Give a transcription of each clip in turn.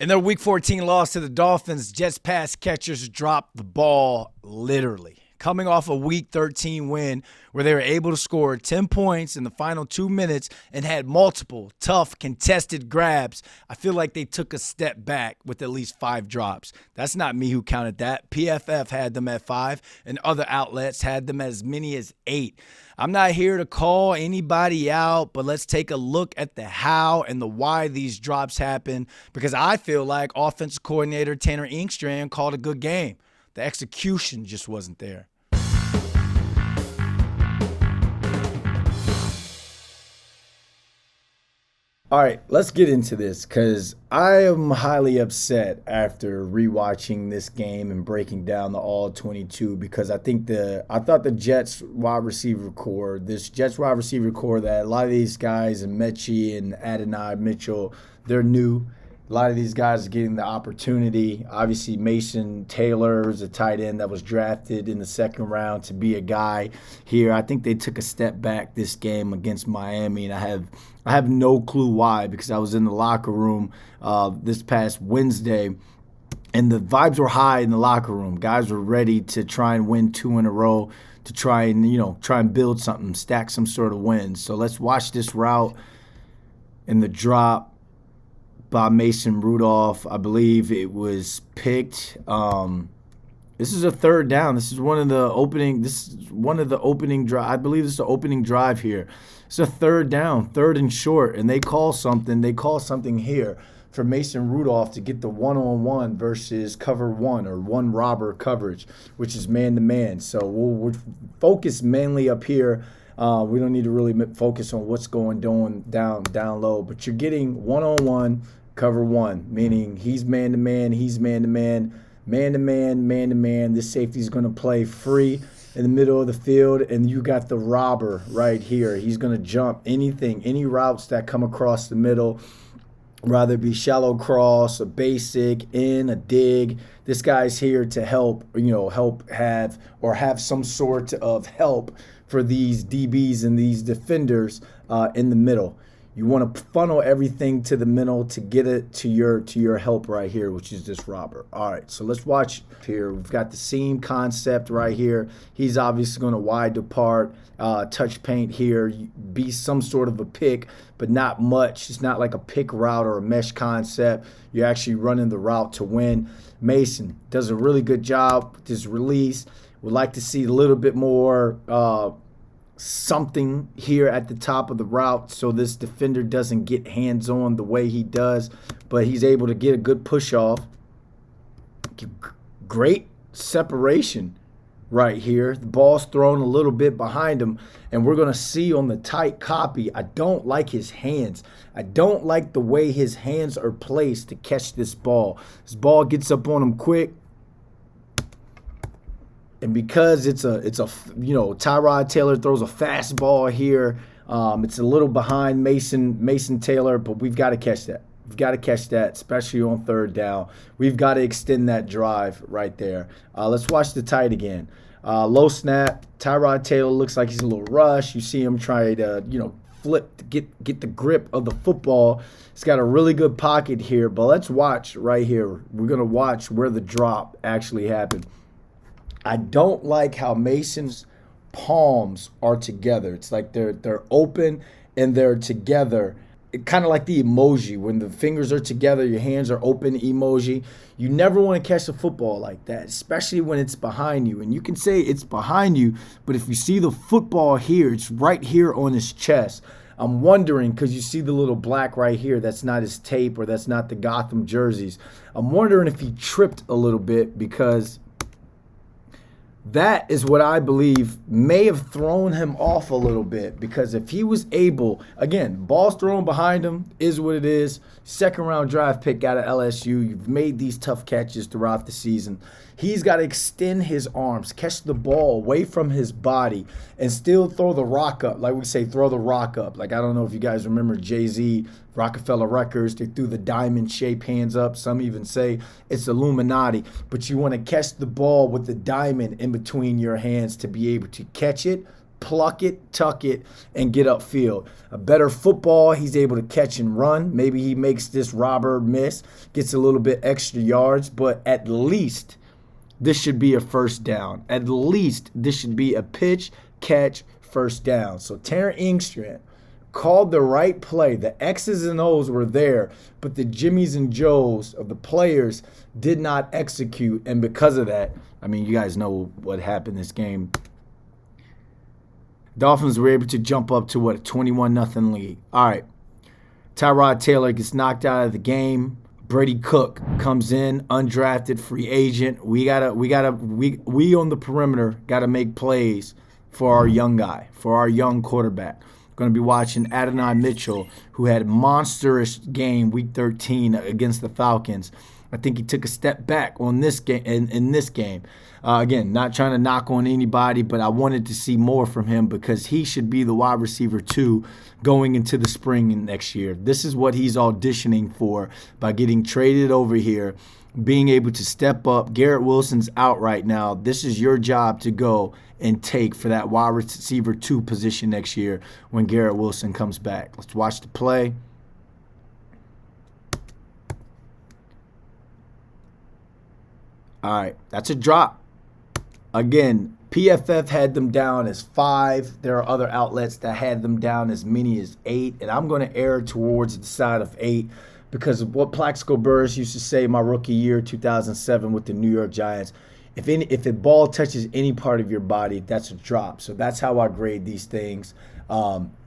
In their Week 14 loss to the Dolphins, Jets pass catchers dropped the ball literally. Coming off a Week 13 win where they were able to score 10 points in the final 2 minutes and had multiple tough contested grabs, I feel like they took a step back with at least 5 drops. That's not me who counted that. PFF had them at 5, and other outlets had them as many as 8. I'm not here to call anybody out, but let's take a look at the how and the why these drops happen, because I feel like offensive coordinator Tanner Inkstrand called a good game. The execution just wasn't there. All right, let's get into this because I am highly upset after rewatching this game and breaking down the all 22 because I thought the Jets wide receiver core, that a lot of these guys and Mechie and Adonai Mitchell, they're new. A lot of these guys are getting the opportunity. Obviously, Mason Taylor is a tight end that was drafted in the second round to be a guy here. I think they took a step back this game against Miami, and I have no clue why, because I was in the locker room this past Wednesday, and the vibes were high in the locker room. Guys were ready to try and win 2 in a row, to try and build something, stack some sort of wins. So let's watch this route and the drop by Mason Rudolph. I believe it was picked. This is a third down. This is one of the opening drive. I believe this is the opening drive here. It's a third down, third and short, and they call something here for Mason Rudolph to get the one-on-one versus cover one or one robber coverage, which is man-to-man. So we'll focus mainly up here. We don't need to really focus on what's going down low, but you're getting one-on-one, cover one, meaning he's man-to-man, man-to-man. This safety is going to play free in the middle of the field, and you got the robber right here. He's going to jump any routes that come across the middle, rather it be shallow cross, a basic, in, a dig. This guy's here to help have some sort of help for these DBs and these defenders in the middle. You want to funnel everything to the middle to get it to your help right here, which is this robber. All right, so let's watch here. We've got the seam concept right here. He's obviously going to wide depart, touch paint here, be some sort of a pick, but not much. It's not like a pick route or a mesh concept. You're actually running the route to win. Mason does a really good job with his release. Would like to see a little bit more something here at the top of the route so this defender doesn't get hands-on the way he does, but he's able to get a good push off. Great separation right here. The ball's thrown a little bit behind him, and we're going to see on the tight copy, I don't like his hands. I don't like the way his hands are placed to catch this ball. This ball gets up on him quick. And because it's a Tyrod Taylor throws a fastball here. It's a little behind Mason Taylor, but we've got to catch that. We've got to catch that, especially on third down. We've got to extend that drive right there. Let's watch the tight again. Low snap. Tyrod Taylor looks like he's a little rushed. You see him try to flip to get the grip of the football. He's got a really good pocket here, but let's watch right here. We're gonna watch where the drop actually happened. I don't like how Mason's palms are together. It's like they're open and they're together. Kind of like the emoji. When the fingers are together, your hands are open emoji. You never want to catch a football like that, especially when it's behind you. And you can say it's behind you, but if you see the football here, it's right here on his chest. I'm wondering, because you see the little black right here, that's not his tape or that's not the Gotham jerseys. I'm wondering if he tripped a little bit, because that is what I believe may have thrown him off a little bit, because if he was able, again, ball's thrown behind him, is what it is. Second round draft pick out of LSU. You've made these tough catches throughout the season. He's got to extend his arms, catch the ball away from his body, and still throw the rock up. Like we say, throw the rock up. Like, I don't know if you guys remember Jay-Z, Rockefeller Records. They threw the diamond shape hands up. Some even say it's Illuminati. But you want to catch the ball with the diamond in between your hands to be able to catch it, pluck it, tuck it, and get upfield. A better football, he's able to catch and run. Maybe he makes this robber miss, gets a little bit extra yards, but at least this should be a first down. At least this should be a pitch, catch, first down. So Terran Engstrand called the right play. The X's and O's were there, but the Jimmies and Joes of the players did not execute. And because of that, I mean, you guys know what happened this game. Dolphins were able to jump up to, what, a 21-0 lead. All right. Tyrod Taylor gets knocked out of the game. Brady Cook comes in, undrafted free agent. We on the perimeter gotta make plays for our young guy, for our young quarterback. Going to be watching Adonai Mitchell, who had a monstrous game week 13 against the Falcons. I think he took a step back on this game. In this game, again, not trying to knock on anybody, but I wanted to see more from him because he should be the wide receiver 2 going into the spring next year. This is what he's auditioning for by getting traded over here, being able to step up. Garrett Wilson's out right now. This is your job to go and take for that wide receiver 2 position next year when Garrett Wilson comes back. Let's watch the play. All right, that's a drop. Again, PFF had them down as 5. There are other outlets that had them down as many as 8, and I'm going to err towards the side of 8 because of what Plaxico Burress used to say my rookie year, 2007, with the New York Giants. If the ball touches any part of your body, that's a drop. So that's how I grade these things.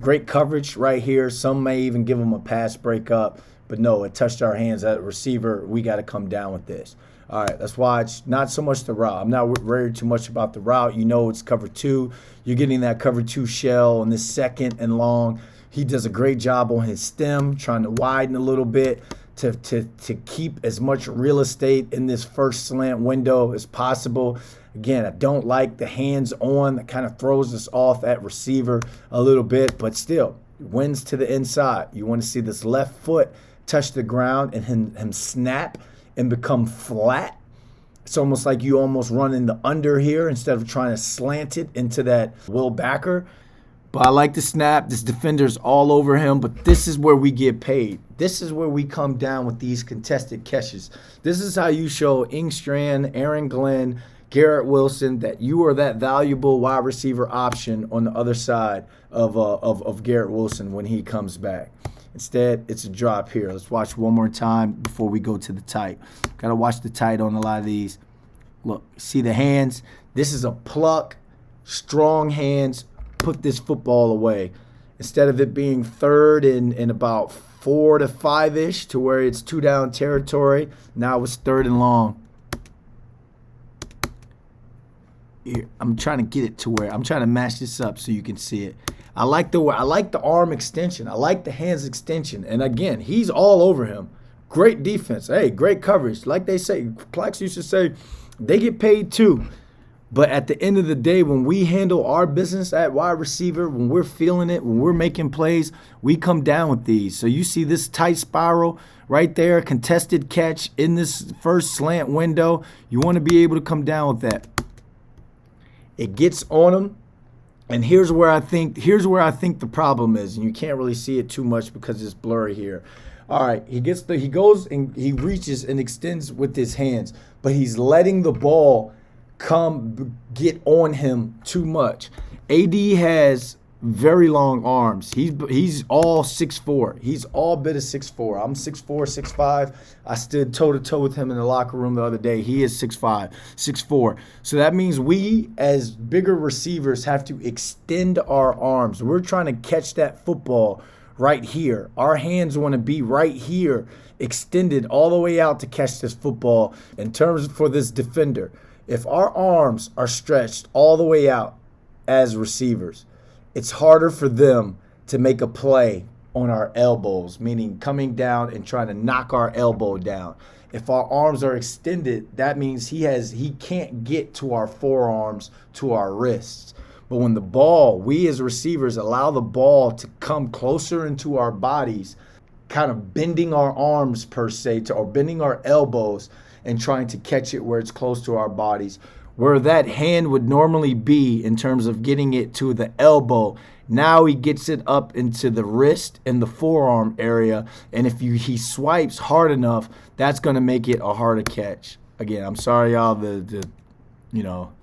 Great coverage right here. Some may even give them a pass breakup, but no, it touched our hands. At receiver, we got to come down with this. All right, let's watch. Not so much the route. I'm not worried too much about the route. You know it's cover 2. You're getting that cover 2 shell on this second and long. He does a great job on his stem, trying to widen a little bit to keep as much real estate in this first slant window as possible. Again, I don't like the hands-on. That kind of throws us off at receiver a little bit, but still, wins to the inside. You want to see this left foot touch the ground and him snap and become flat. It's almost like you almost run in the under here instead of trying to slant it into that Will backer. But I like the snap. This defender's all over him, but this is where we get paid. This is where we come down with these contested catches. This is how you show Engstrand, Aaron Glenn, Garrett Wilson that you are that valuable wide receiver option on the other side of Garrett Wilson when he comes back. Instead, it's a drop here. Let's watch one more time before we go to the tight. Got to watch the tight on a lot of these. Look, see the hands? This is a pluck, strong hands, put this football away. Instead of it being third and about 4 to 5-ish to where it's 2 down territory, now it's 3rd and long. Here, I'm trying to get it to where I'm trying to match this up so you can see it. I like the arm extension. I like the hands extension. And again, he's all over him. Great defense. Hey, great coverage. Like they say, Plax used to say, they get paid too. But at the end of the day, when we handle our business at wide receiver, when we're feeling it, when we're making plays, we come down with these. So you see this tight spiral right there, contested catch in this first slant window. You want to be able to come down with that. It gets on him. And here's where I think the problem is, and you can't really see it too much because it's blurry here. All right, he goes and he reaches and extends with his hands, but he's letting the ball get on him too much. AD has very long arms. He's all 6'4". He's all bit of 6'4". I'm 6'4", 6'5". I stood toe-to-toe with him in the locker room the other day. He is 6'5", 6'4". So that means we, as bigger receivers, have to extend our arms. We're trying to catch that football right here. Our hands want to be right here, extended all the way out to catch this football. In terms for this defender, if our arms are stretched all the way out as receivers, it's harder for them to make a play on our elbows, meaning coming down and trying to knock our elbow down. If our arms are extended, that means he can't get to our forearms, to our wrists. But when the ball, we as receivers allow the ball to come closer into our bodies, kind of bending our arms per se, or bending our elbows and trying to catch it where it's close to our bodies, where that hand would normally be in terms of getting it to the elbow. Now he gets it up into the wrist and the forearm area, and if he swipes hard enough, that's going to make it a harder catch. Again, I'm sorry, y'all.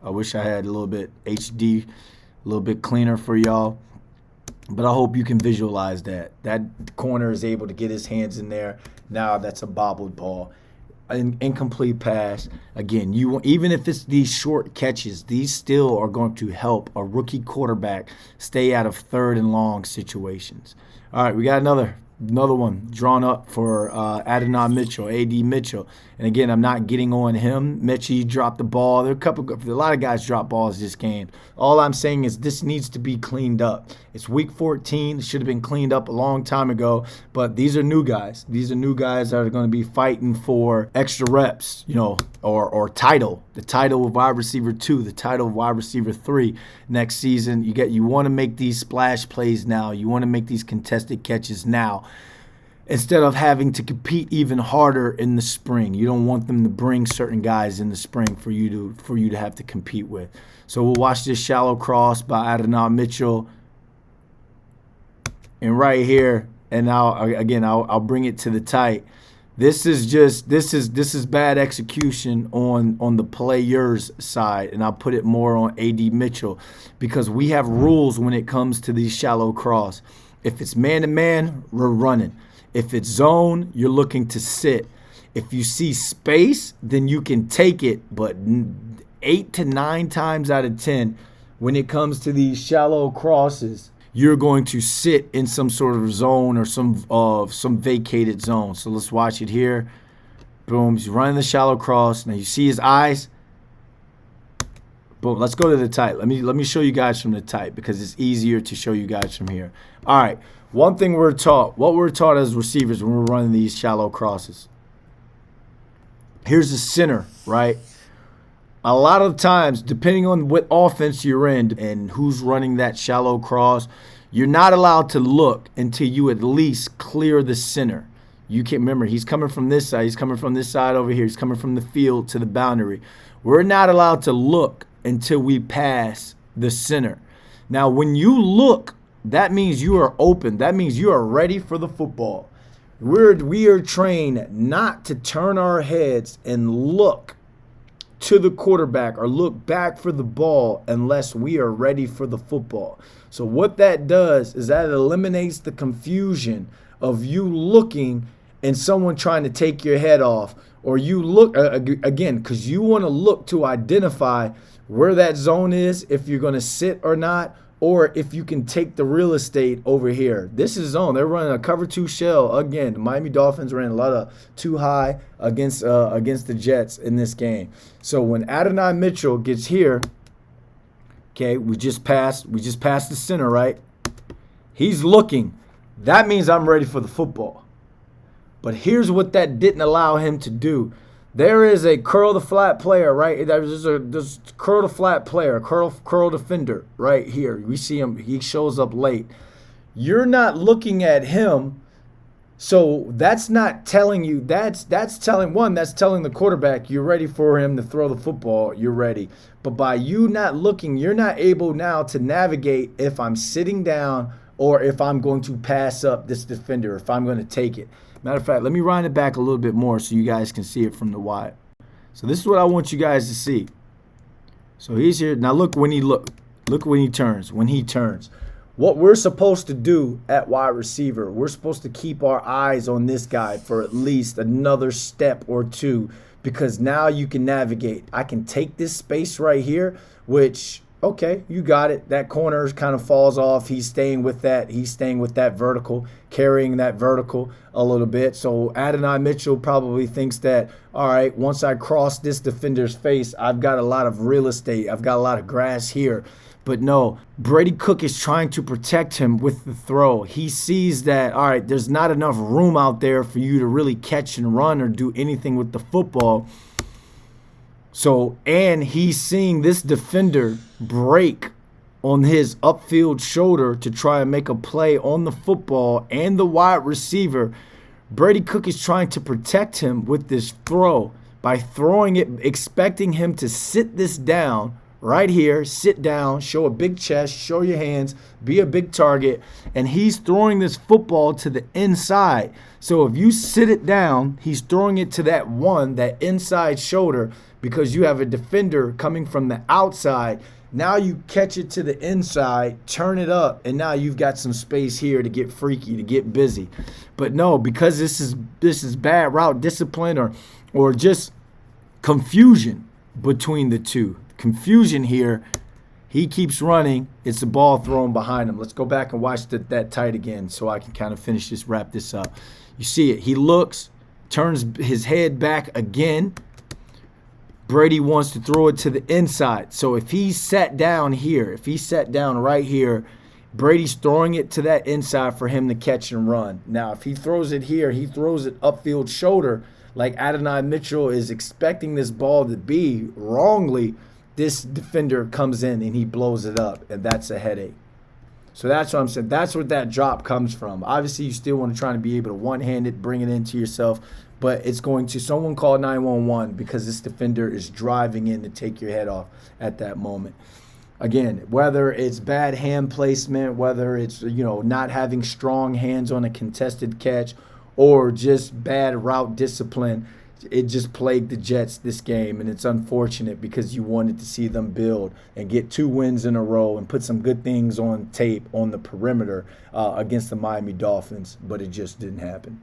I wish I had a little bit HD, a little bit cleaner for y'all. But I hope you can visualize that. That corner is able to get his hands in there. Now that's a bobbled ball. An incomplete pass. Again, even if it's these short catches, these still are going to help a rookie quarterback stay out of third and long situations. All right, we got another one drawn up for Adonai Mitchell, A.D. Mitchell. And again, I'm not getting on him. Mitchell dropped the ball. A lot of guys drop balls this game. All I'm saying is this needs to be cleaned up. It's week 14. It should have been cleaned up a long time ago. But these are new guys. These are new guys that are going to be fighting for extra reps, or title. The title of wide receiver 2, the title of wide receiver 3 next season. You want to make these splash plays now. You want to make these contested catches now, instead of having to compete even harder in the spring. You don't want them to bring certain guys in the spring for you to have to compete with. So we'll watch this shallow cross by Adonai Mitchell. And right here, and I'll bring it to the tight. This is bad execution on the player's side, and I'll put it more on A.D. Mitchell, because we have rules when it comes to these shallow cross. If it's man-to-man, we're running. If it's zone, you're looking to sit. If you see space, then you can take it. But 8 to 9 times out of 10, when it comes to these shallow crosses, you're going to sit in some sort of zone or some vacated zone. So let's watch it here. Boom, he's running the shallow cross. Now you see his eyes. Boom, let's go to the tight. Let me show you guys from the tight, because it's easier to show you guys from here. All right, one thing what we're taught as receivers when we're running these shallow crosses. Here's the center, right? A lot of times, depending on what offense you're in and who's running that shallow cross, you're not allowed to look until you at least clear the center. You can't remember, he's coming from this side. He's coming from this side over here. He's coming from the field to the boundary. We're not allowed to look until we pass the center. Now, when you look, that means you are open. That means you are ready for the football. We are trained not to turn our heads and look to the quarterback or look back for the ball unless we are ready for the football. So what that does is that it eliminates the confusion of you looking and someone trying to take your head off, or you look again, because you want to look to identify where that zone is, if you're going to sit or not, or if you can take the real estate over here. This is zone. They're running a cover 2 shell. Again, the Miami Dolphins ran a lot of too high against the Jets in this game. So when Adonai Mitchell gets here, okay, we just passed the center, right? He's looking. That means I'm ready for the football. But here's what that didn't allow him to do. There is a curl the flat player, right? There's curl the flat player, curl defender right here. We see him. He shows up late. You're not looking at him, so that's not telling you. That's telling the quarterback you're ready for him to throw the football. You're ready. But by you not looking, you're not able now to navigate if I'm sitting down or if I'm going to pass up this defender, if I'm going to take it. Matter of fact, let me wind it back a little bit more so you guys can see it from the wide. So this is what I want you guys to see. So he's here. Now look when he turns. When he turns. What we're supposed to do at wide receiver, we're supposed to keep our eyes on this guy for at least another step or two, because now you can navigate. I can take this space right here, which, okay, you got it. That corner kind of falls off. He's staying with that. He's staying with that vertical, carrying that vertical a little bit. So Adonai Mitchell probably thinks that, all right, once I cross this defender's face, I've got a lot of real estate. I've got a lot of grass here. But no, Brady Cook is trying to protect him with the throw. He sees that, all right, there's not enough room out there for you to really catch and run or do anything with the football. So, and he's seeing this defender break on his upfield shoulder to try and make a play on the football and the wide receiver. Brady Cook is trying to protect him with this throw. by throwing it, expecting him to sit this down right here, sit down, show a big chest, show your hands, be a big target, and he's throwing this football to the inside. So if you sit it down, he's throwing it to that inside shoulder, because you have a defender coming from the outside. Now you catch it to the inside, turn it up, and now you've got some space here to get freaky, to get busy. But no, because this is bad route discipline or just confusion between the two. Confusion here. He keeps running. It's the ball thrown behind him. Let's go back and watch that tight again so I can kind of wrap this up. You see it. He looks, turns his head back again. Brady wants to throw it to the inside. So if he sat down here, if he sat down right here, Brady's throwing it to that inside for him to catch and run. Now, if he throws it here, he throws it upfield shoulder like Adonai Mitchell is expecting this ball to be wrongly. This defender comes in and he blows it up, and that's a headache. So that's what I'm saying. That's what that drop comes from. Obviously, you still want to try to be able to one-hand it, bring it into yourself, but it's going to someone call 911 because this defender is driving in to take your head off at that moment. Again, whether it's bad hand placement, whether it's not having strong hands on a contested catch, or just bad route discipline, it just plagued the Jets this game, and it's unfortunate because you wanted to see them build and get 2 wins in a row and put some good things on tape on the perimeter against the Miami Dolphins, but it just didn't happen.